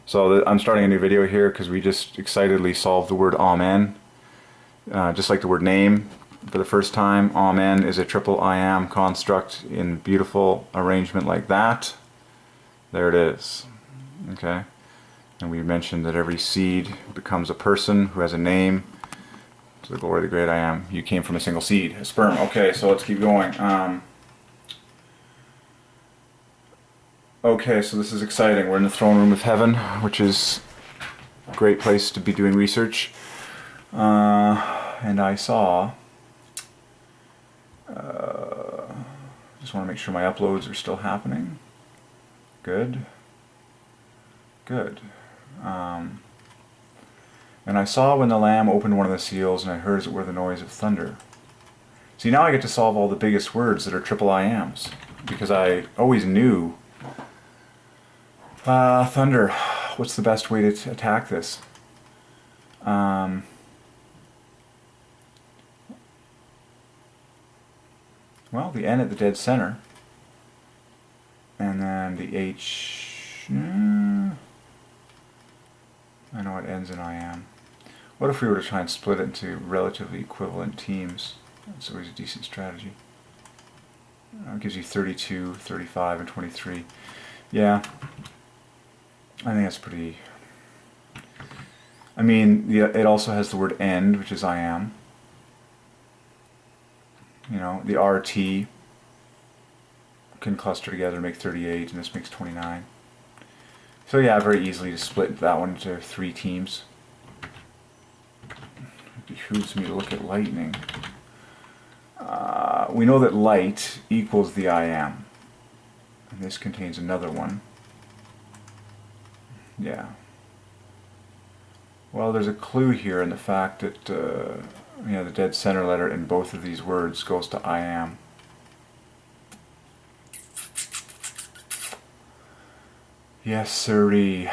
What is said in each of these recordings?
So I'm starting a new video here because we just excitedly solved the word Amen. Just like the word name for the first time, Amen is a triple I am construct in beautiful arrangement like that. There it is. Okay. And we mentioned that every seed becomes a person who has a name. To the glory of the great I am. You came from a single seed, a sperm. Okay, so let's keep going. Okay, so this is exciting. We're in the throne room of heaven, which is a great place to be doing research. And I saw, just want to make sure my uploads are still happening. Good. Good. And I saw when the Lamb opened one of the seals, and I heard as it were the noise of thunder. See, now I get to solve all the biggest words that are triple I ams, because I always knew thunder. What's the best way to attack this? Well, the N at the dead center, and then the H. I know it ends in I am. What if we were to try and split it into relatively equivalent teams? That's always a decent strategy. It gives you 32, 35, and 23. Yeah, I think that's pretty. I mean, it also has the word end, which is I am. You know, the RT can cluster together to make 38, and this makes 29. So yeah, very easily to split that one into 3 teams. It behooves me to look at lightning. We know that light equals the I am. And this contains another one. Yeah. Well, there's a clue here in the fact that the dead center letter in both of these words goes to I am. Yes, sirree.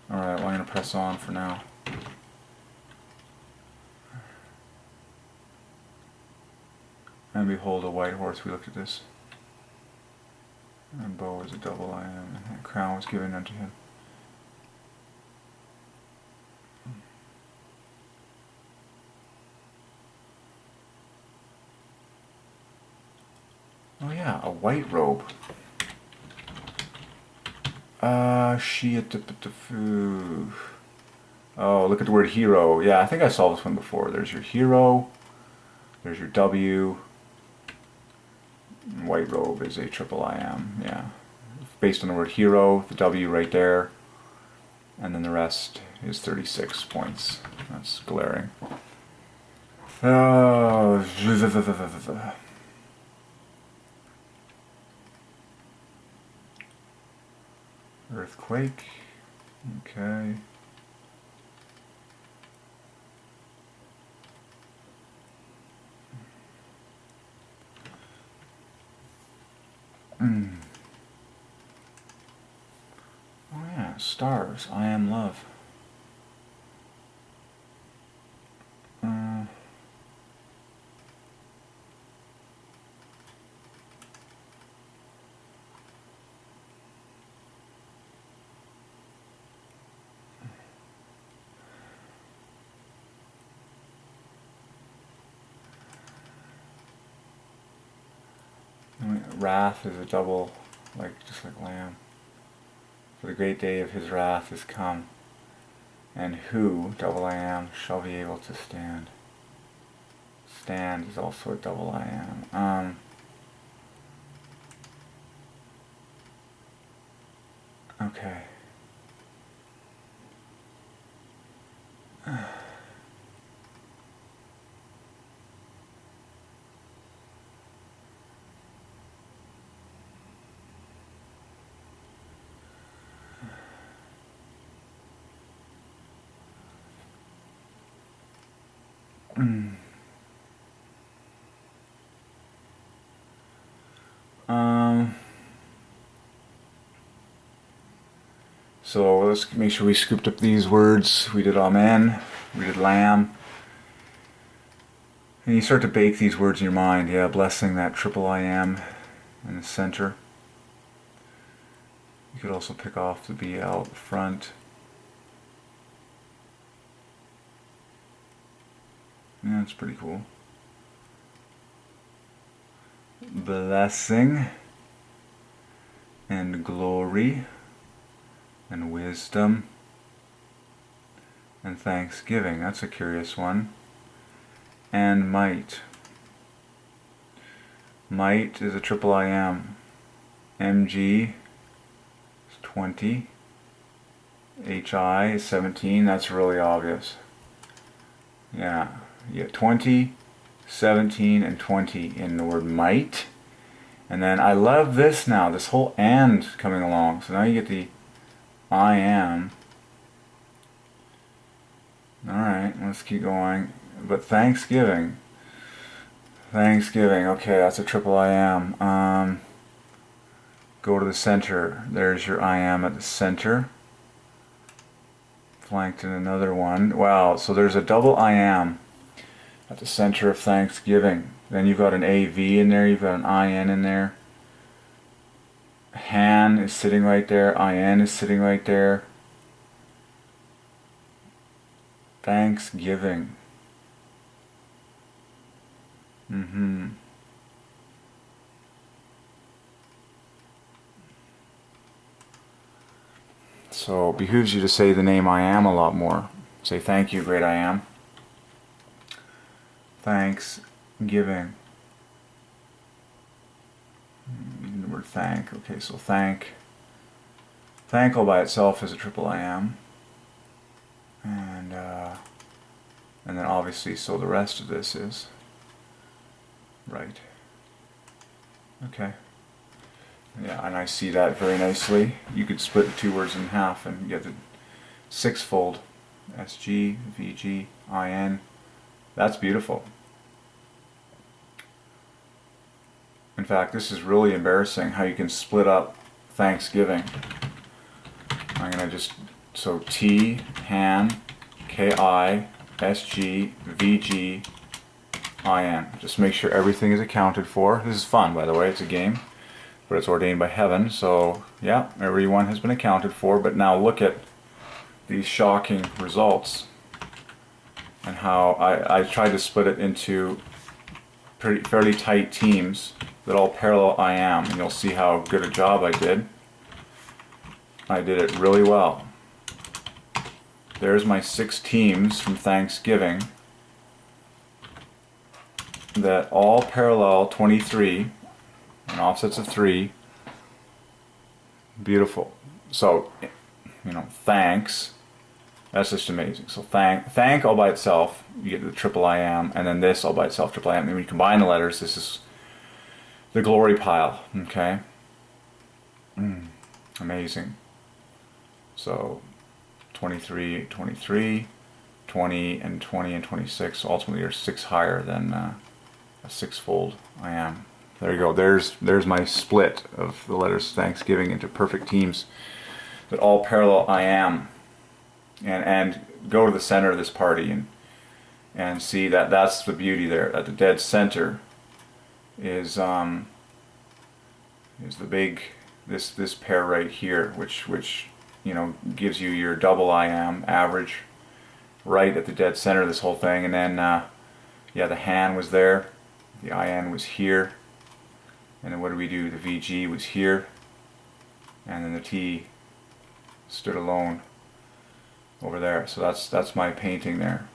Alright, well, I'm going to press on for now. And behold, a white horse. We looked at this. And bow is a double I am, and a crown was given unto him. Oh yeah, a white robe. She at the oh, look at the word hero. Yeah, I think I saw this one before. There's your hero. There's your W. White robe is a triple I am. Yeah, based on the word hero. The W right there, and then the rest is 36 points. That's glaring. Oh. Earthquake. Okay. Oh yeah, stars. I am love. Wrath is a double, just like lamb. For the great day of his wrath is come, and who, double I am, shall be able to stand? Stand is also a double I am. Okay. So let's make sure we scooped up these words. We did amen, we did lamb. And you start to bake these words in your mind. Yeah, blessing that triple I am in the center. You could also pick off the BL at the front. Yeah, it's pretty cool. Blessing and glory and wisdom and thanksgiving. That's a curious one. And might. Might is a triple I am. MG is 20. HI is 17. That's really obvious. Yeah. You get 20, 17, and 20 in the word might. And then I love this now, this whole and coming along. So now you get the I am. Alright, let's keep going. But Thanksgiving. Thanksgiving, okay, that's a triple I am. Go to the center. There's your I am at the center. Flanked in another one. Wow, so there's a double I am at the center of Thanksgiving. Then you've got an AV in there, you've got an IN in there. Han is sitting right there, IN is sitting right there. Thanksgiving. So it behooves you to say the name I am a lot more. Say thank you, great I am. Thanksgiving. Using the word thank. Okay, so thank. Thank all by itself is a triple I am. And then obviously, so the rest of this is right. Okay. Yeah, and I see that very nicely. You could split the two words in half and get the sixfold. SG, VG, IN. That's beautiful. In fact, this is really embarrassing how you can split up Thanksgiving. I'm going to just, so T, Han, KI, SG, VG, IN. Just make sure everything is accounted for. This is fun, by the way, it's a game. But it's ordained by heaven, so yeah, everyone has been accounted for. But now look at these shocking results and how I tried to split it into fairly tight teams that all parallel I am, and you'll see how good a job I did. I did it really well. There's my 6 teams from Thanksgiving that all parallel 23 and offsets of 3. Beautiful. So, you know, thanks. That's just amazing. So thank all by itself, you get the triple I am, and then this all by itself, triple I am. And when you combine the letters, this is the glory pile. Okay? Amazing. So 23, 23, 20, and 20 and 26 ultimately are 6 higher than a sixfold I am. There you go. There's my split of the letters Thanksgiving into perfect teams that all parallel I am, and go to the center of this party and see that that's the beauty there. At the dead center is the big this pair right here, which you know gives you your double I am average right at the dead center of this whole thing, and then yeah, the Han was there, the IN was here. And then what do we do? The VG was here, and then the T stood alone over there. So that's my painting there.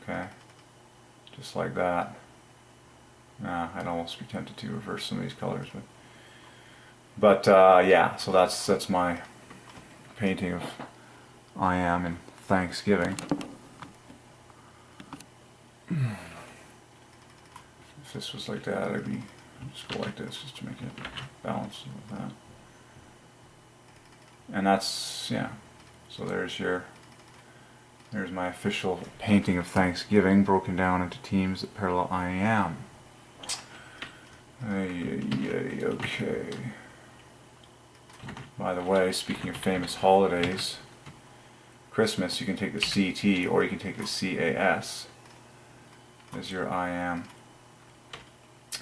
Okay, just like that. I'd almost be tempted to reverse some of these colors, but yeah. So that's my painting of I am in Thanksgiving. If this was like that, I'd be just go like this just to make it balanced with that. And that's, yeah. So there's my official painting of Thanksgiving broken down into teams that parallel I am. Okay. By the way, speaking of famous holidays, Christmas, you can take the CT or you can take the CAS as your I am.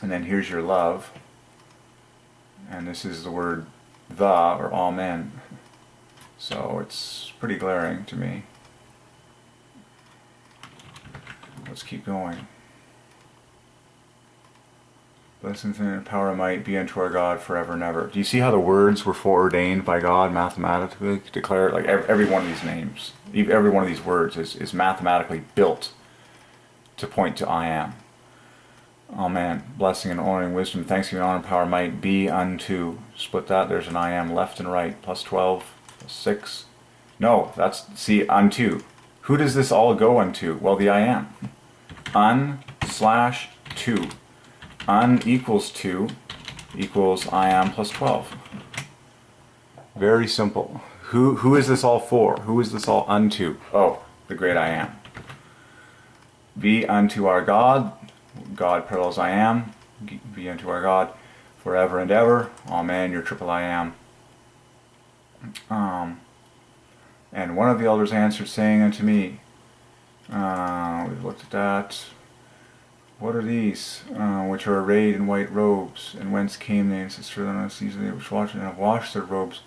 And then here's your love, and this is the word the or amen. So it's pretty glaring to me. Let's keep going. Blessings and power and might be unto our God forever and ever. Do you see how the words were foreordained by God mathematically? Declare, like every one of these names, every one of these words is mathematically built to point to I am. Amen. Blessing and honor and wisdom, thanksgiving, honor, and power might be unto. Split that. There's an I am left and right. Plus 12, plus 6. No, that's, see, unto. Who does this all go unto? Well, the I am. Un/to. Un equals 2 equals I am plus 12. Very simple. Who is this all for? Who is this all unto? Oh, the great I am. Be unto our God. God parallels I am. Be unto our God forever and ever. Amen. Your triple I am. And one of the elders answered, saying unto me, we've looked at that. What are these, which are arrayed in white robes? And whence came they? And says, Surely these they which watch and have washed their robes,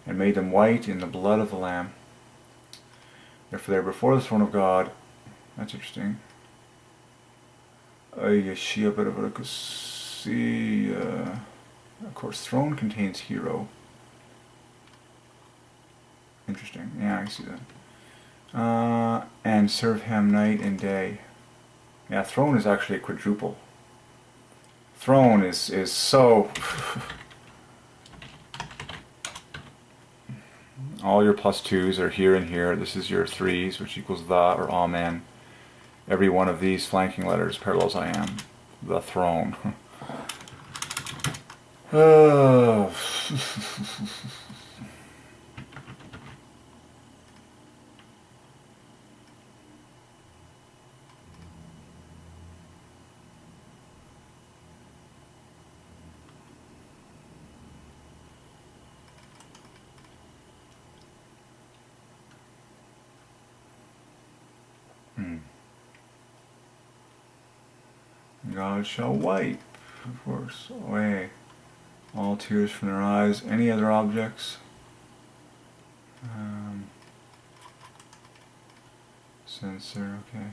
and made them white in the blood of the Lamb. Therefore they are before the throne of God. That's interesting. Of course, throne contains hero. Interesting. Yeah, I see that. And serve him night and day. Yeah, throne is actually a quadruple. Throne is so... All your plus 2s are here and here. This is your 3s, which equals the or amen. Every one of these flanking letters parallels I am. The throne. Oh. God shall wipe, of course, away all tears from their eyes. Any other objects? Censor, okay.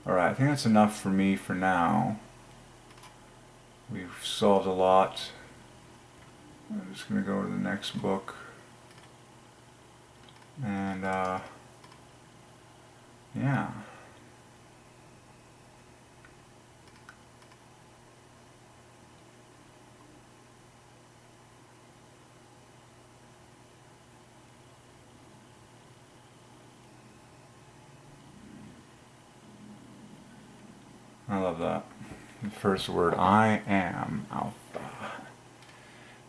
Alright, I think that's enough for me for now. We've solved a lot. I'm just going to go to the next book. And, yeah. I love that. The first word, I am Alpha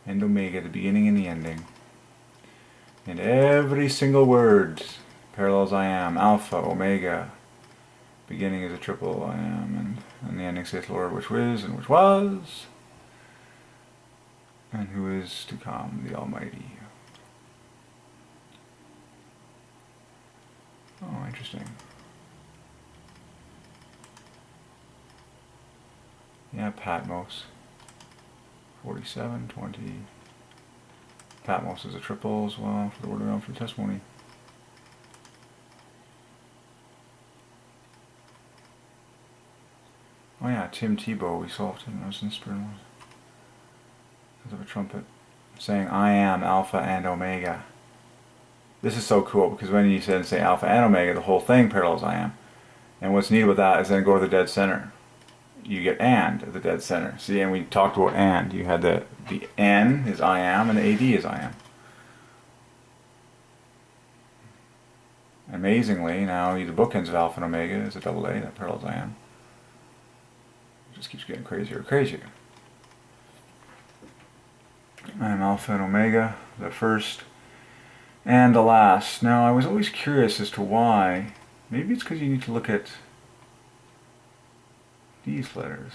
and Omega, the beginning and the ending. And every single word parallels I am, Alpha, Omega. Beginning is a triple I am, and the ending saith the Lord, which is and which was, and who is to come, the Almighty. Oh, interesting. Yeah, Patmos. 47, 20. Patmos is a triple as well for the word of God, for the testimony. Oh yeah, Tim Tebow, we solved him. I was in spirit because of a trumpet saying I am Alpha and Omega. This is so cool because when you say Alpha and Omega, the whole thing parallels I am. And what's neat about that is then go to the dead center. You get and at the dead center. See, and we talked about and. You had the N is I am and the AD is I am. Amazingly, now the bookends of Alpha and Omega is a double A that parallels I am. It just keeps getting crazier and crazier. I am Alpha and Omega, the first and the last. Now, I was always curious as to why. Maybe it's because you need to look at these letters.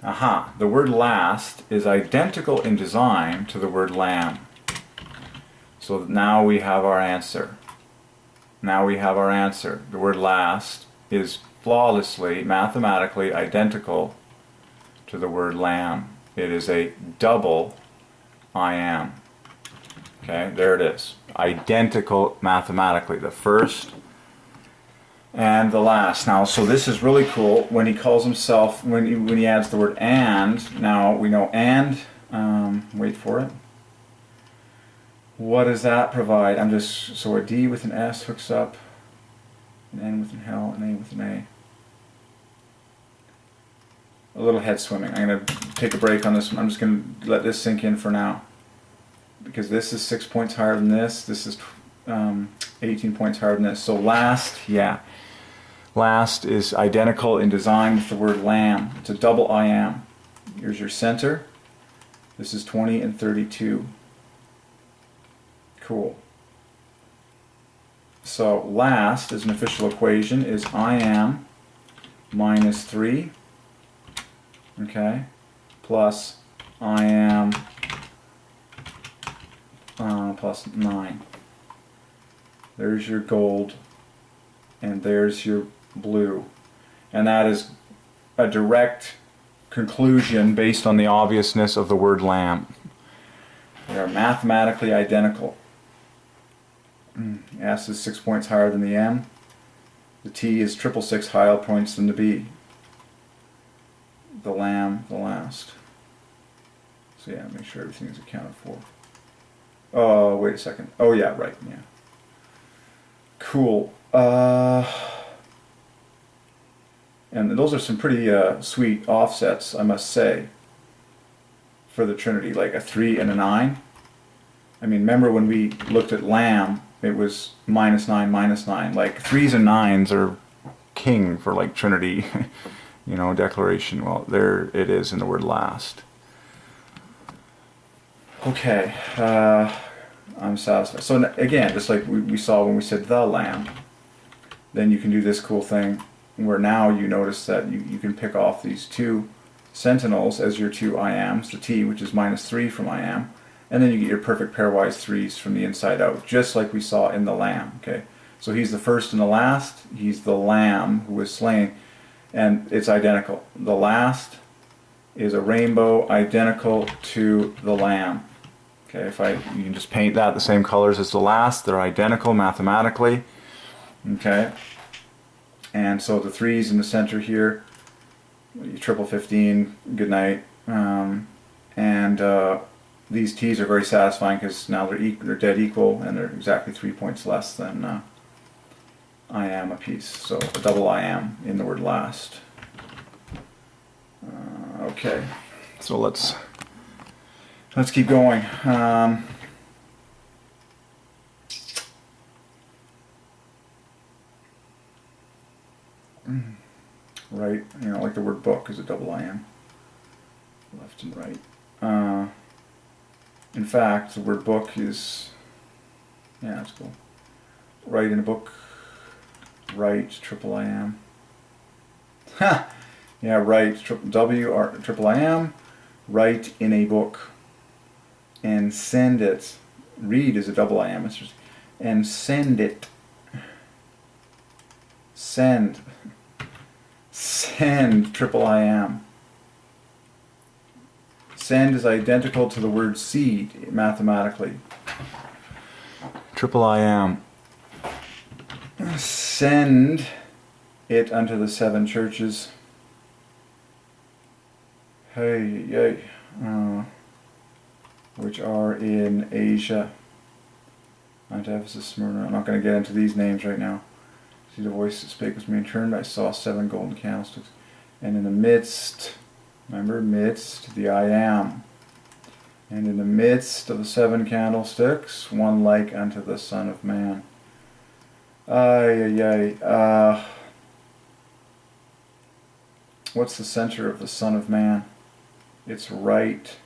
Aha, the word last is identical in design to the word lamb. So now we have our answer. Now we have our answer. The word last is flawlessly, mathematically identical to the word lamb. It is a double I am. Okay, there it is. Identical mathematically. The first and the last. Now, so this is really cool when he calls himself, when he adds the word and. Now, we know and, wait for it. What does that provide? So a D with an S hooks up, an N with an L, an A with an A. A little head swimming. I'm going to take a break on this one. I'm just going to let this sink in for now. Because this is 6 points higher than this. This is 18 points higher than this. So last, yeah. Last is identical in design with the word lamb. It's a double I am. Here's your center. This is 20 and 32. Cool. So last as an official equation is I am minus 3, okay, plus I am plus 9. There's your gold and there's your blue. And that is a direct conclusion based on the obviousness of the word lamb. They are mathematically identical. S is 6 points higher than the M. The T is 666 higher points than the B. The lamb, the last. So yeah, make sure everything is accounted for. Oh, wait a second. Oh yeah, right, yeah. Cool. And those are some pretty sweet offsets, I must say, for the Trinity, like a 3 and a 9. I mean, remember when we looked at lamb, it was -9, -9. Like 3s and 9s are king for like Trinity, you know, declaration. Well, there it is in the word last. Okay, I'm satisfied. So again, just like we saw when we said the lamb, then you can do this cool thing where now you notice that you can pick off these two sentinels as your two I ams, the T, which is -3 from I am, and then you get your perfect pairwise 3s from the inside out, just like we saw in the lamb. Okay, so he's the first and the last. He's the lamb who was slain, and it's identical. The last is a rainbow identical to the lamb. Okay, you can just paint that the same colors as the last. They're identical mathematically. Okay, and so the 3s in the center here, triple 15, good night, and these T's are very satisfying because now they're dead equal and they're exactly 3 points less than I am a piece. So a double I am in the word last. Okay, so let's keep going. Right, you know, like the word book is a double I am. Left and right. In fact, the word book is, yeah, that's cool. Right in a book. Right, triple I am. Ha! Yeah, right, triple I am. Write in a book. And send it. Read is a double I am. It's just, and send it. Send. Send, triple I am. Send is identical to the word seed mathematically. Triple I am. Send it unto the 7 churches. Hey, yay. Which are in Asia. Unto Ephesus, Smyrna. I'm not going to get into these names right now. See the voice that spake with me and turned. I saw 7 golden candlesticks. And in the midst, remember, midst, the I am. And in the midst of the 7 candlesticks, one like unto the Son of Man. Ay, ay, ay. What's the center of the Son of Man? It's right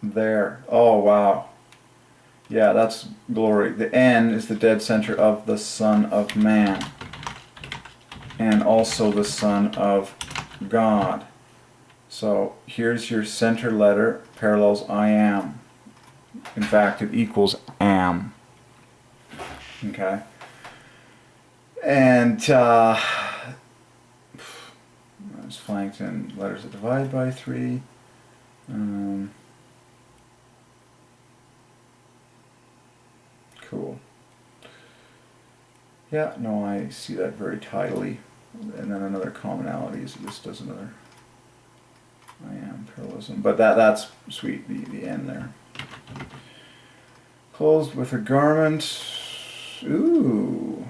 there. Oh, wow. Yeah, that's glory. The N is the dead center of the Son of Man. And also the Son of God. So here's your center letter, parallels I am. In fact, it equals am. Okay? And it's flanked in letters that divide by 3. Cool. Yeah, no, I see that very tidily. And then another commonality is it just does another I am parallelism. But that's sweet, the end there. Clothed with a garment. Ooh.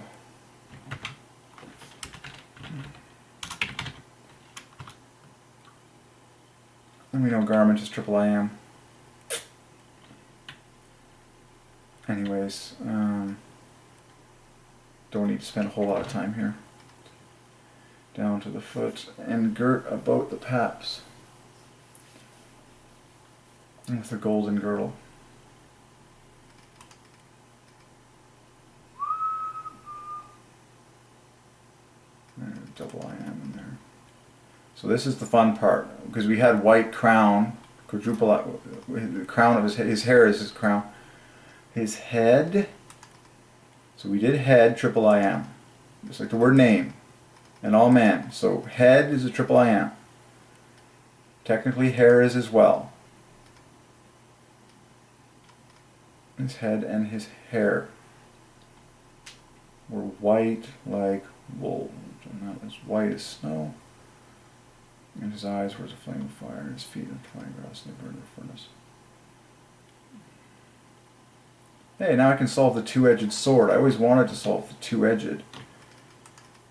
And we know garment is triple I am. Anyways, don't need to spend a whole lot of time here. Down to the foot and girt about the paps with a golden girdle. And double I am in there. So this is the fun part, because we had white crown, quadruple, the crown of his hair is his crown. His head, so we did head, triple I am, just like the word name, and all men. So head is a triple I am. Technically hair is as well. His head and his hair were white like wool, and that was white as snow. And his eyes were as a flame of fire, and his feet in flying grass, and they burned in the furnace. Hey, now I can solve the two-edged sword. I always wanted to solve the two-edged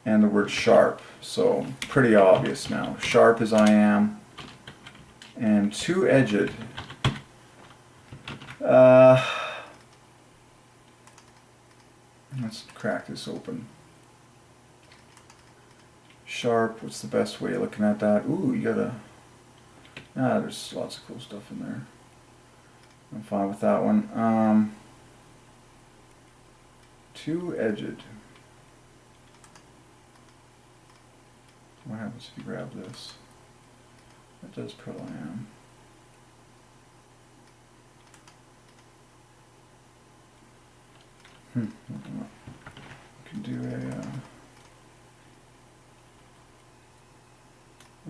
and the word sharp, so pretty obvious now. Sharp as I am, and two-edged. Let's crack this open. Sharp, what's the best way of looking at that? Ooh, you gotta... there's lots of cool stuff in there. I'm fine with that one. Two-edged. What happens if you grab this? That does put I am. You can do a...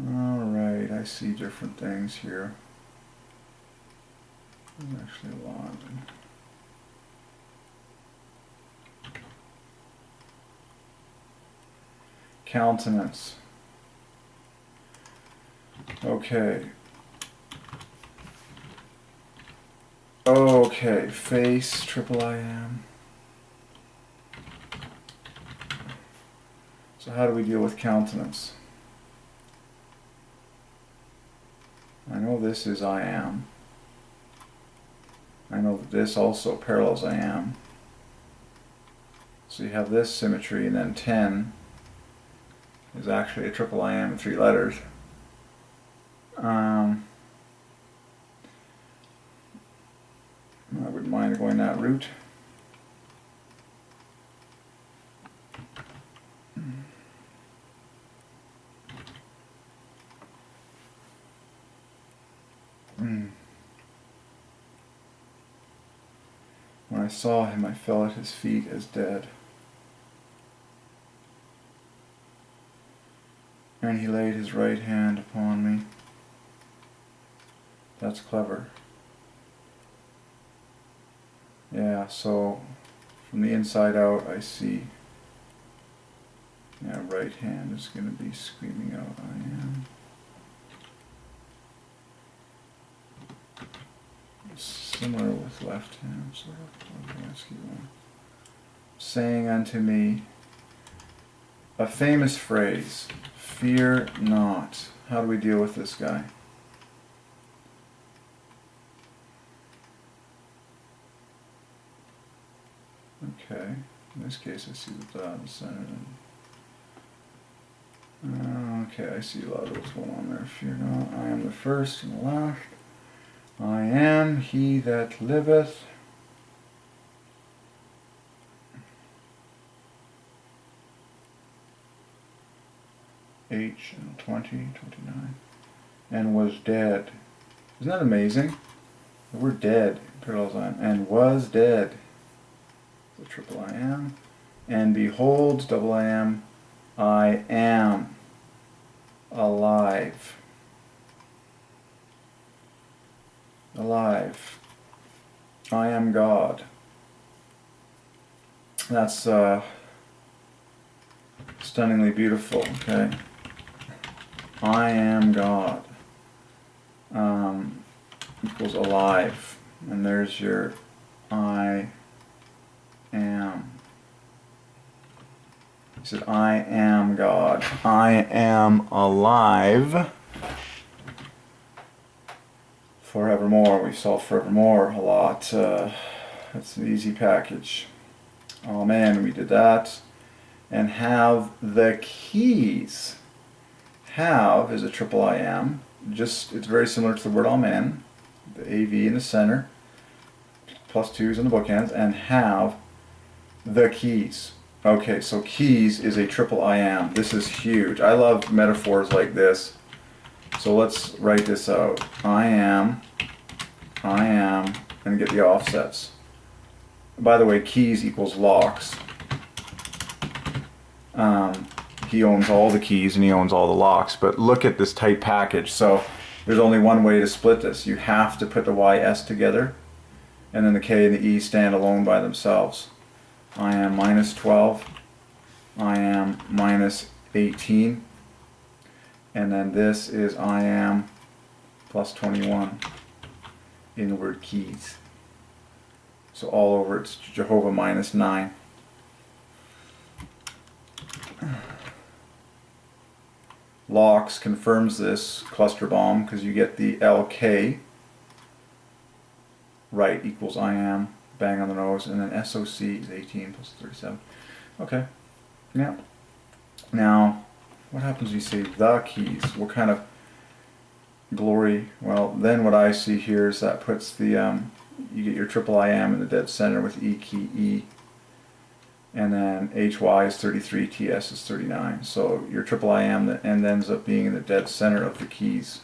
Alright, I see different things here. There's actually a lot. Countenance. Okay. Okay, face, triple I am. So how do we deal with countenance? I know this is I am. I know that this also parallels I am. So you have this symmetry, and then 10 is actually a triple I am in 3 letters. I wouldn't mind going that route. When I saw him, I fell at his feet as dead. And he laid his right hand upon me. That's clever. Yeah, so from the inside out I see, yeah, right hand is going to be screaming out, I am. Similar with left hand, so I'll ask you one. Saying unto me, a famous phrase, fear not. How do we deal with this guy? Okay, in this case I see the dot in the center. Okay, I see a lot of what's going on there. Fear not, I am the first and the last. I am he that liveth. H and 20, 29. And was dead. Isn't that amazing? The word dead parallels on and was dead. The triple I am. And behold, double I am alive. Alive. I am God. That's stunningly beautiful, okay? I am God. Equals alive. And there's your I am. He said, I am God. I am alive forevermore. We saw forevermore a lot. That's an easy package. Amen. We did that. And have the keys. Have is a triple I am. Just, it's very similar to the word amen. The AV in the center, plus 2's on the bookends, and have the keys. Okay, so keys is a triple I am. This is huge. I love metaphors like this. So let's write this out. I am, and get the offsets. By the way, keys equals locks. He owns all the keys and he owns all the locks, but look at this tight package. So there's only one way to split this. You have to put the YS together, and then the K and the E stand alone by themselves. I am minus 12, I am minus 18, and then this is I am plus 21 in the word keys. So all over it's Jehovah minus 9. Locks confirms this cluster bomb because you get the LK, right, equals I am, bang on the nose, and then SOC is 18 plus 37. Okay, yeah. Now, what happens when you say the keys? What kind of glory? Well, then what I see here is that puts the, you get your triple I am in the dead center with E key E, and then HY is 33, TS is 39. So your triple I am that ends up being in the dead center of the keys.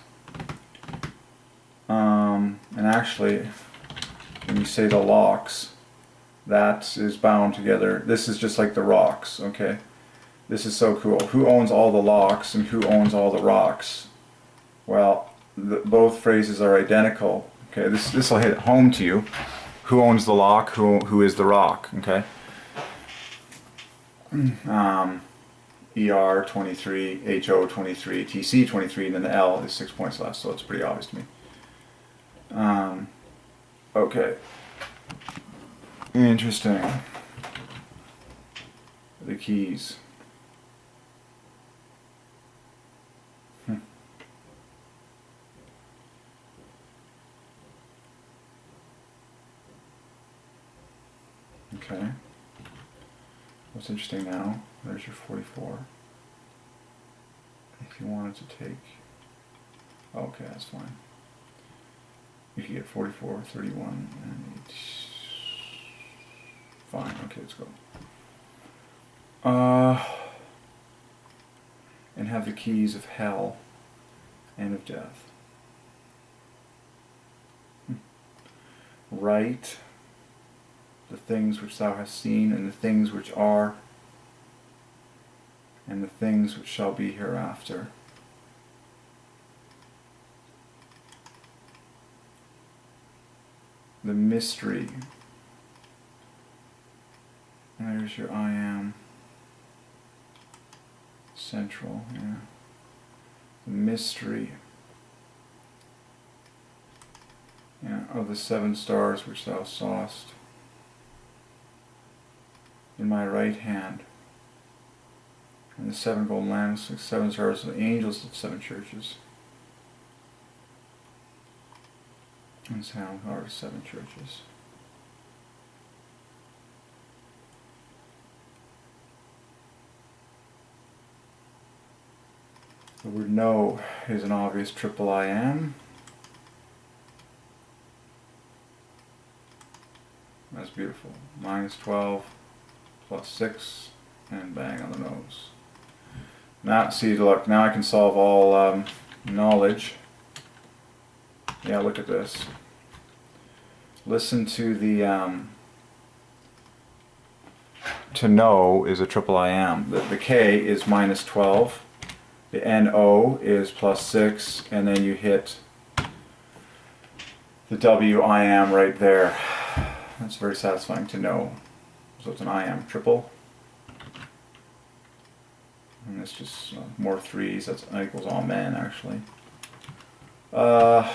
And actually, when you say the locks, that is bound together. This is just like the rocks, okay? This is so cool. Who owns all the locks and who owns all the rocks? Well, both phrases are identical. Okay, this will hit home to you. Who owns the lock? Who is the rock? Okay. ER 23, HO 23, TC 23, and then the L is 6 points less, so it's pretty obvious to me. Okay. Interesting. The keys. Okay. What's interesting now, there's your 44. If you wanted to take, okay, that's fine. You could get 44, 31, and 8. Fine, okay, let's go. And have the keys of hell and of death. Write the things which thou hast seen, and the things which are, and the things which shall be hereafter. The mystery. And there's your I am. Central, yeah. The mystery. Yeah, of the 7 stars which thou sawest in my right hand, and the 7 golden lamps, the 7 stars of the angels of 7 churches, and sound are 7 churches. The word no is an obvious triple I am. That's beautiful. Minus 12. Plus 6, and bang on the nose. Now, see, look, now I can solve all knowledge. Yeah, look at this. Listen to the to know is a triple I am. The K is minus 12, the NO is plus 6, and then you hit the W I am right there. That's very satisfying to know. So it's an I am triple. And it's just more threes. That equals amen, actually. I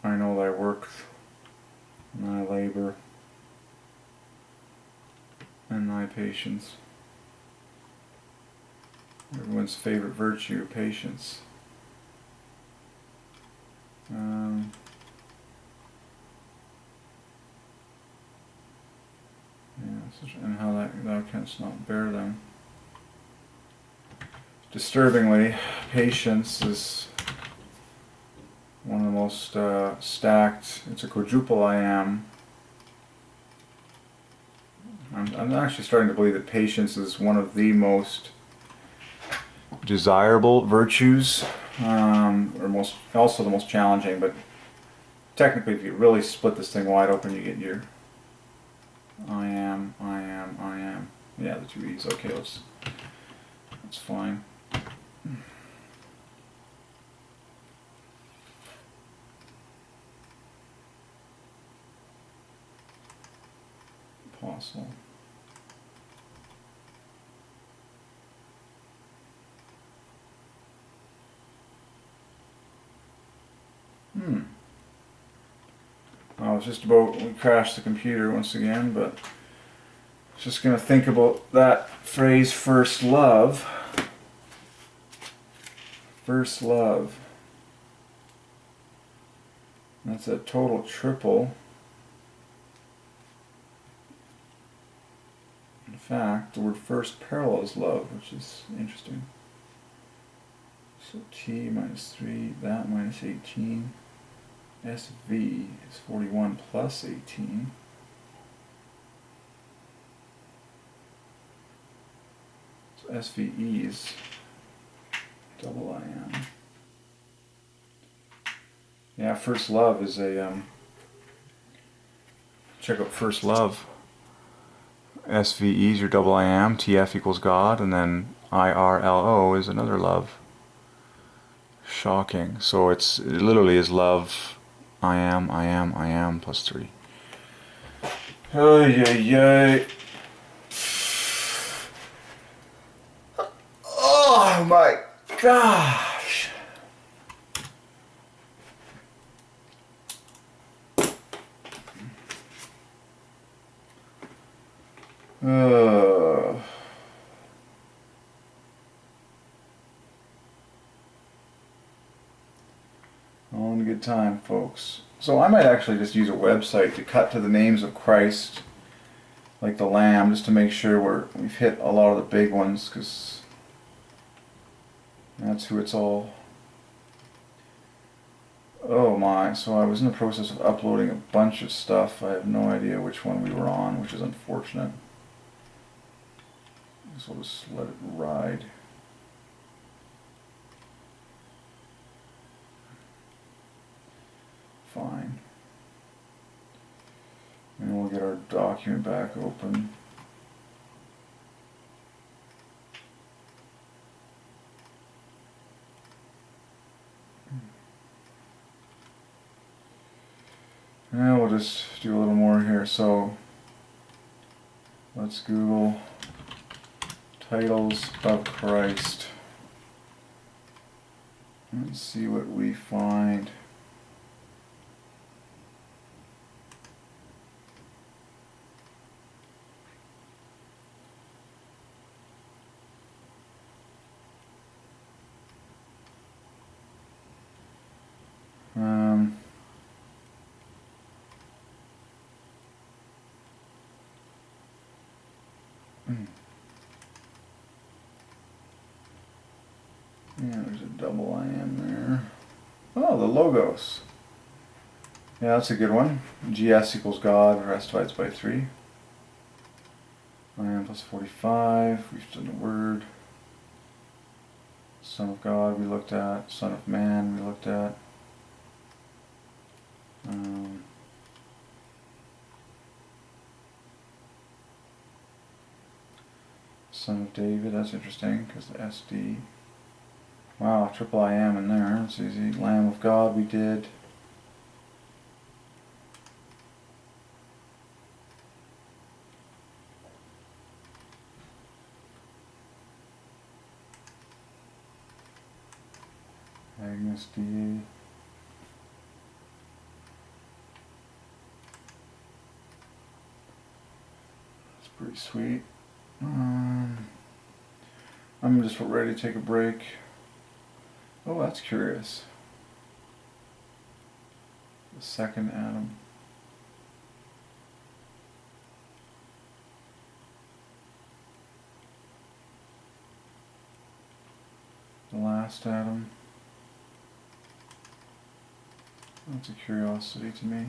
know thy work, thy labor, and thy patience. Everyone's favorite virtue, patience. And how thou canst not bear them. Disturbingly, patience is one of the most stacked. It's a quadruple I am. I'm actually starting to believe that patience is one of the most desirable virtues, or also the most challenging. But technically, if you really split this thing wide open, you get your I am. Yeah, the two E's. Okay, that's fine. Apostle. I was just about, we crashed the computer once again, but I was just going to think about that phrase, first love. First love. That's a total triple. In fact, the word first parallels love, which is interesting. So T minus 3, that minus 18. SV is 41 plus 18. So SVE is double I am. Yeah, first love is a, check out first love. SVE is your double I am, TF equals God, and then IRLO is another love. Shocking. So it literally is love. I am plus 3. Oh, yeah. Oh my gosh. All in good time, folks. So I might actually just use a website to cut to the names of Christ, like the Lamb, just to make sure we've hit a lot of the big ones, because that's who it's all. Oh my, so I was in the process of uploading a bunch of stuff. I have no idea which one we were on, which is unfortunate. So we'll just let it ride. Fine. And we'll get our document back open. And we'll just do a little more here. So let's Google titles of Christ. Let's see what we find. Yeah, there's a double I am there. Oh, the logos. Yeah, that's a good one. GS equals God, the rest divides by 3. I am plus 45, we've done the word. Son of God we looked at, Son of Man we looked at. Son of David, that's interesting, because the SD. Wow, triple I am in there, that's easy. Lamb of God we did. Agnes D. That's pretty sweet. I'm just ready to take a break. Oh, that's curious. The second Adam. The last Adam. That's a curiosity to me.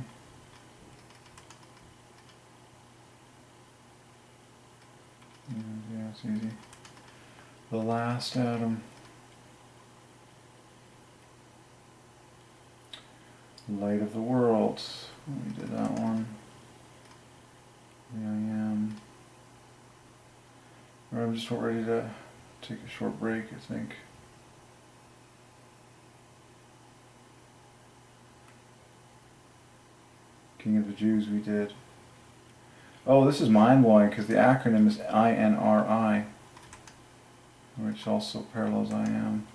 Yeah, it's easy. The last Adam. Light of the world. We did that one. The I am. Alright, I'm just ready to take a short break, I think. King of the Jews we did. Oh, this is mind-blowing because the acronym is INRI, which also parallels I am.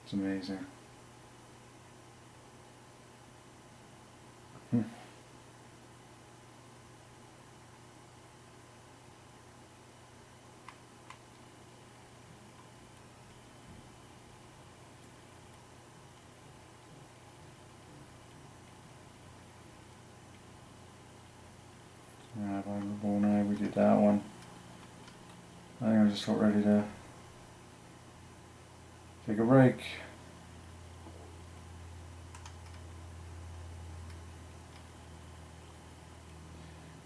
It's amazing. Rabbi Rabboni, we did that one. I think I'm just about ready to take a break.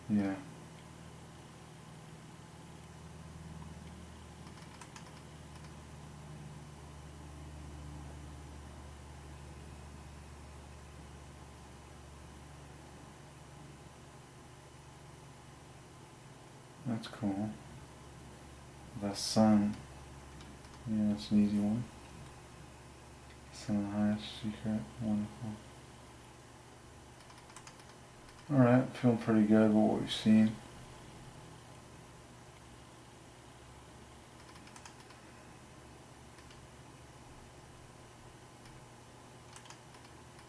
Yeah. That's cool. The sun. Yeah, it's an easy one. Sun of the highest secret. Wonderful. Alright, feeling pretty good with what we've seen.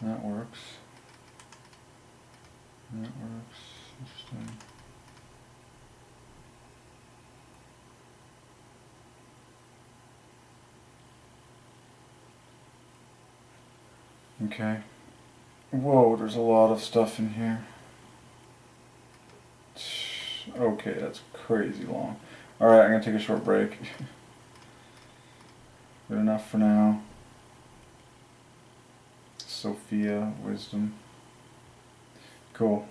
That works. That works. Interesting. Okay. Whoa, there's a lot of stuff in here. Okay, that's crazy long. Alright, I'm gonna take a short break. Good enough for now. Sophia, wisdom. Cool.